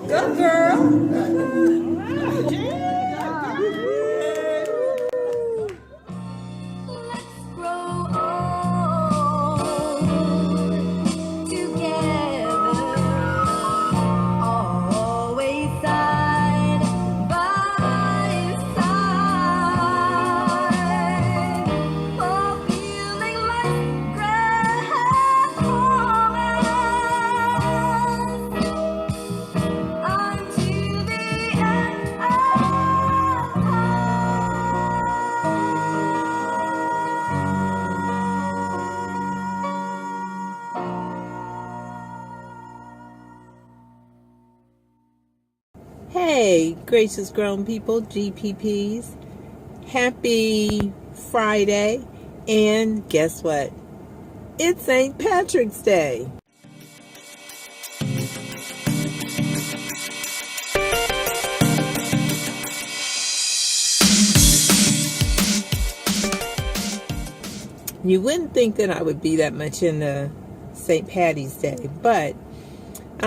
Good girl. Hey, gracious grown people, GPPs. Happy Friday. And guess what? It's St. Patrick's Day. You wouldn't think that I would be that much into St. Patty's Day, but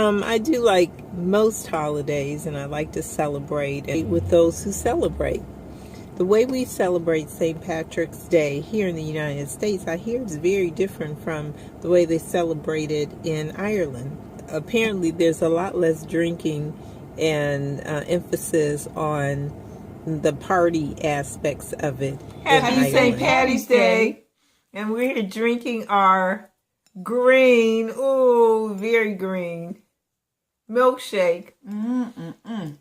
I do like most holidays, and I like to celebrate with those who celebrate. The way we celebrate St. Patrick's Day here in the United States, I hear is very different from the way they celebrate it in Ireland. Apparently, there's a lot less drinking and emphasis on the party aspects of it. Happy St. Patty's Day! And we're here drinking our green, ooh, very green milkshake. And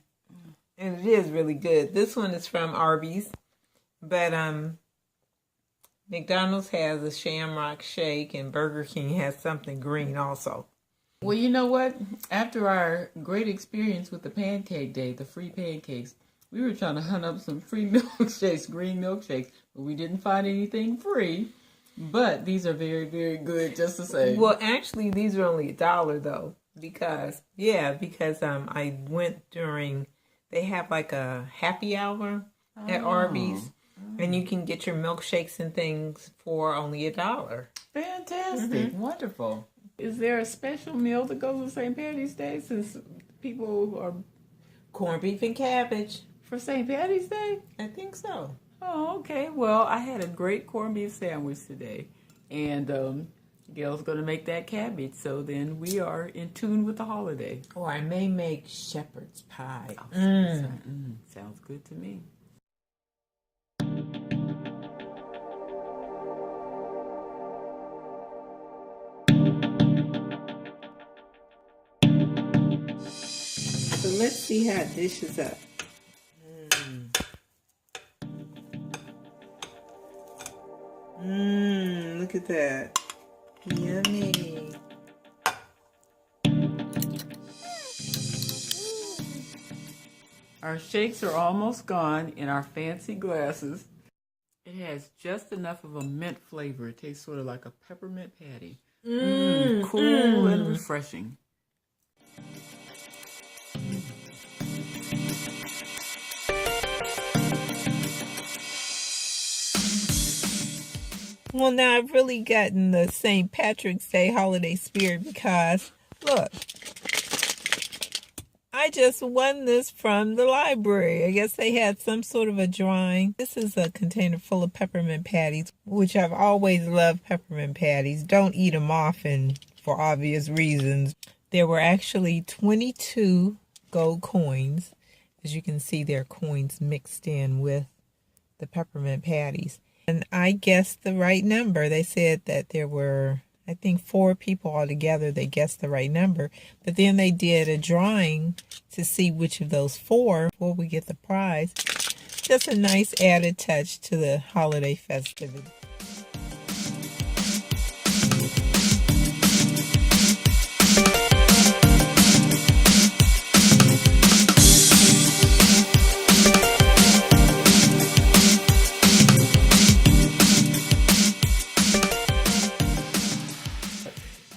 it is really good. This one is from Arby's, but McDonald's has a Shamrock Shake, and Burger King has something green also. Well, you know what? After our great experience with the pancake day, the free pancakes, we were trying to hunt up some free milkshakes, green milkshakes, but we didn't find anything free. But these are very, very good, just the same. Well, actually, these are only $1 though, because I went during, they have like a happy hour at Arby's, and you can get your milkshakes and things for only $1. Fantastic. Wonderful. Is there a special meal that goes with St. Patty's Day, since people are... Corned beef and cabbage. For St. Patty's Day? I think so. Oh, okay. Well, I had a great corned beef sandwich today, and Gail's going to make that cabbage, so then we are in tune with the holiday. Or I may make shepherd's pie. Oh, sounds good to me. So let's see how it dishes up. Look at that. Yummy. Our shakes are almost gone in our fancy glasses. It has just enough of a mint flavor. It tastes sort of like a peppermint patty. Cool and refreshing. Well, now I've really gotten the St. Patrick's Day holiday spirit because, look, I just won this from the library. I guess they had some sort of a drawing. This is a container full of peppermint patties, which I've always loved peppermint patties. Don't eat them often for obvious reasons. There were actually 22 gold coins. As you can see, there are coins mixed in with the peppermint patties. And I guessed the right number. They said that there were, I think, 4 people altogether. They guessed the right number. But then they did a drawing to see which of those 4 will we get the prize. Just a nice added touch to the holiday festivity.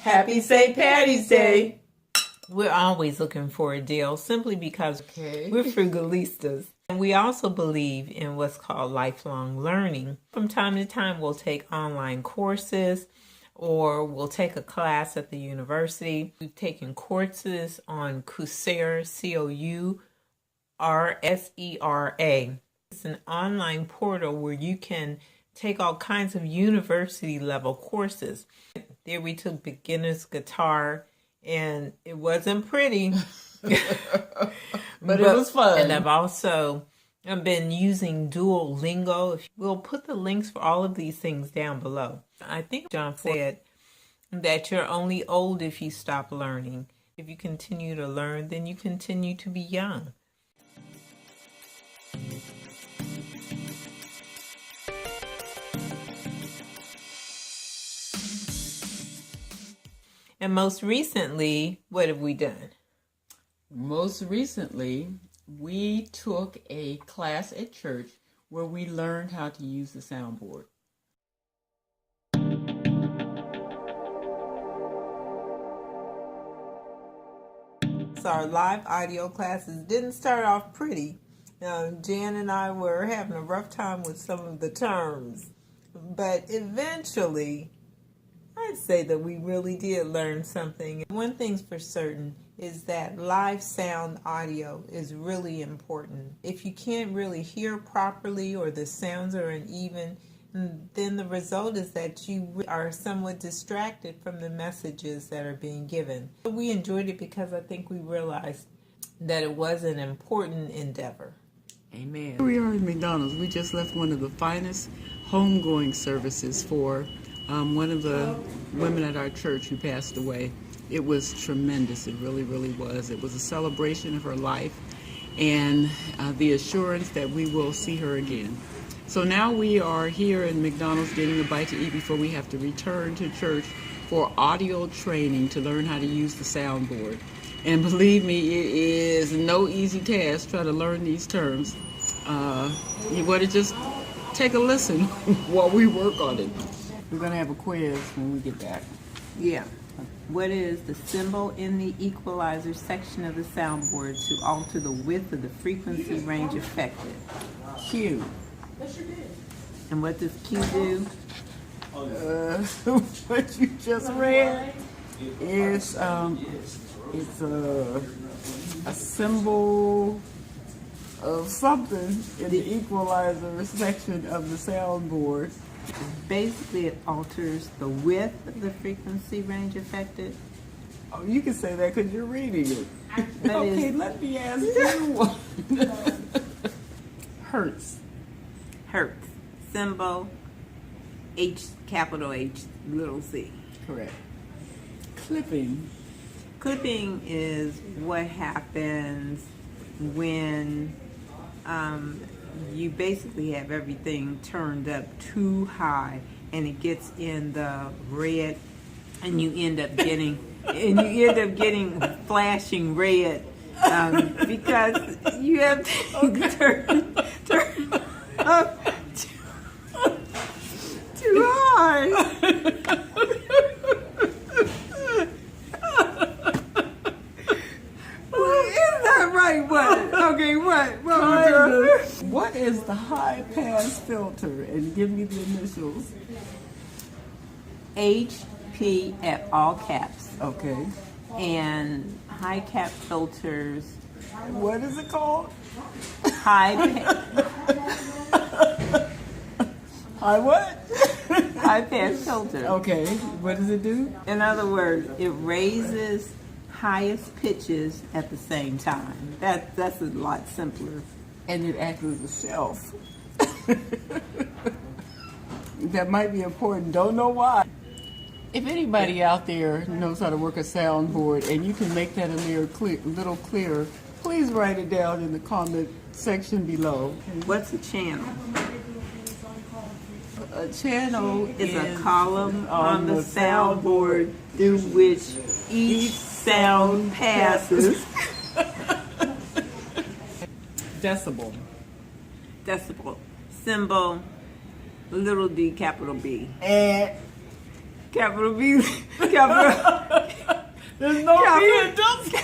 Happy St. Patty's Day. We're always looking for a deal simply because we're frugalistas. And we also believe in what's called lifelong learning. From time to time, we'll take online courses or we'll take a class at the university. We've taken courses on Coursera, Coursera. It's an online portal where you can take all kinds of university level courses. There we took beginner's guitar, and it wasn't pretty. but it was fun. And I've been using Duolingo. We'll put the links for all of these things down below. I think John said that you're only old if you stop learning. If you continue to learn, then you continue to be young. And most recently, what have we done? Most recently, we took a class at church where we learned how to use the soundboard. So our live audio classes didn't start off pretty. Jan and I were having a rough time with some of the terms, but eventually I'd say that we really did learn something. One thing's for certain is that live sound audio is really important. If you can't really hear properly or the sounds are uneven, then the result is that you are somewhat distracted from the messages that are being given. We enjoyed it because I think we realized that it was an important endeavor. Amen. Here we are in McDonald's. We just left one of the finest homegoing services for one of the women at our church who passed away. It was tremendous. It really, really was. It was a celebration of her life and the assurance that we will see her again. So now we are here in McDonald's getting a bite to eat before we have to return to church for audio training to learn how to use the soundboard. And believe me, it is no easy task trying to learn these terms. You want to just take a listen while we work on it. We're going to have a quiz when we get back. Yeah. What is the symbol in the equalizer section of the soundboard to alter the width of the frequency range affected? Q. And what does Q do? What you just read is it's a symbol of something in the equalizer section of the soundboard. Basically, it alters the width of the frequency range affected. Oh, you can say that because you're reading it. That Okay, is- let me ask you one. Hertz. Hertz. Symbol, H, capital H, little c. Correct. Clipping. Clipping is what happens when you basically have everything turned up too high and it gets in the red and you end up getting flashing red because you have things turned up too high. Isn't that right? What? Okay, what? What is the high pass filter? And give me the initials. HP at all caps. Okay. And high cap filters. What is it called? High what? high pass filter. Okay. What does it do? In other words, it raises highest pitches at the same time. That's a lot simpler. And it acts as a shelf. That might be important. Don't know why. If anybody out there knows how to work a soundboard and you can make that a little clearer, please write it down in the comment section below. What's a channel? A channel Is a column on the soundboard through which each sound passes. decibel. Decibel. Symbol, little d, capital B. And Capital B, capital, there's no Capital- B in decibel.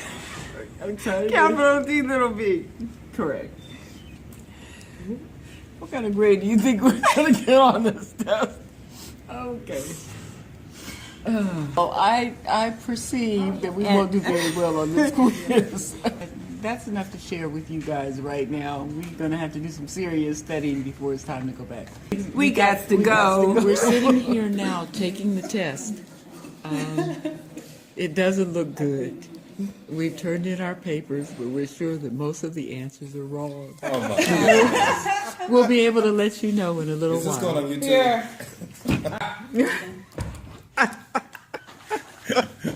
I'm trying to capital D, little b. correct. What kind of grade do you think we're going to get on this test? Okay. Well, I perceive that we won't do very well on this quiz. That's enough to share with you guys right now. We're going to have to do some serious studying before it's time to go back. We got to go. We're sitting here now taking the test. It doesn't look good. We've turned in our papers, but we're sure that most of the answers are wrong. Oh my God. We'll be able to let you know in a little Is this while. going on YouTube?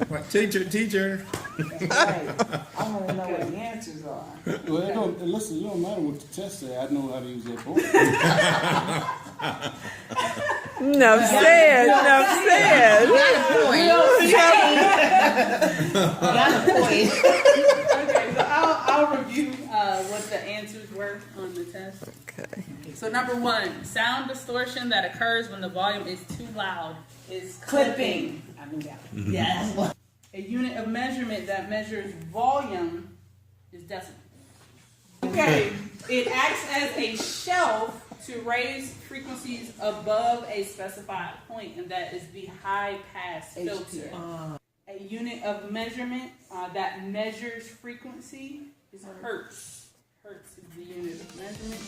What? Teacher. Right. I want to know what the answers are. Well, it don't, listen, it don't matter what the test say. I know how to use that board. Enough said. Got a point. Okay, so I'll review what the answers were on the test. Okay. So number 1, sound distortion that occurs when the volume is too loud is Clipping. I knew that. Yeah, that's what. A unit of measurement that measures volume is decibel. Okay, it acts as a shelf to raise frequencies above a specified point, and that is the high pass filter. A unit of measurement that measures frequency is hertz. Hertz is the unit of measurement.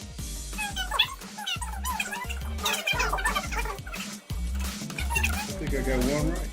I think I got one right.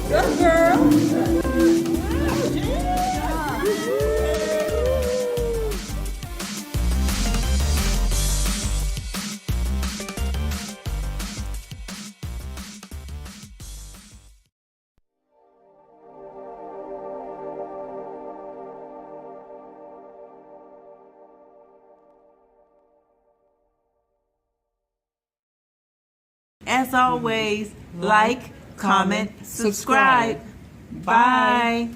Good girl. As always, like, comment, subscribe. Bye.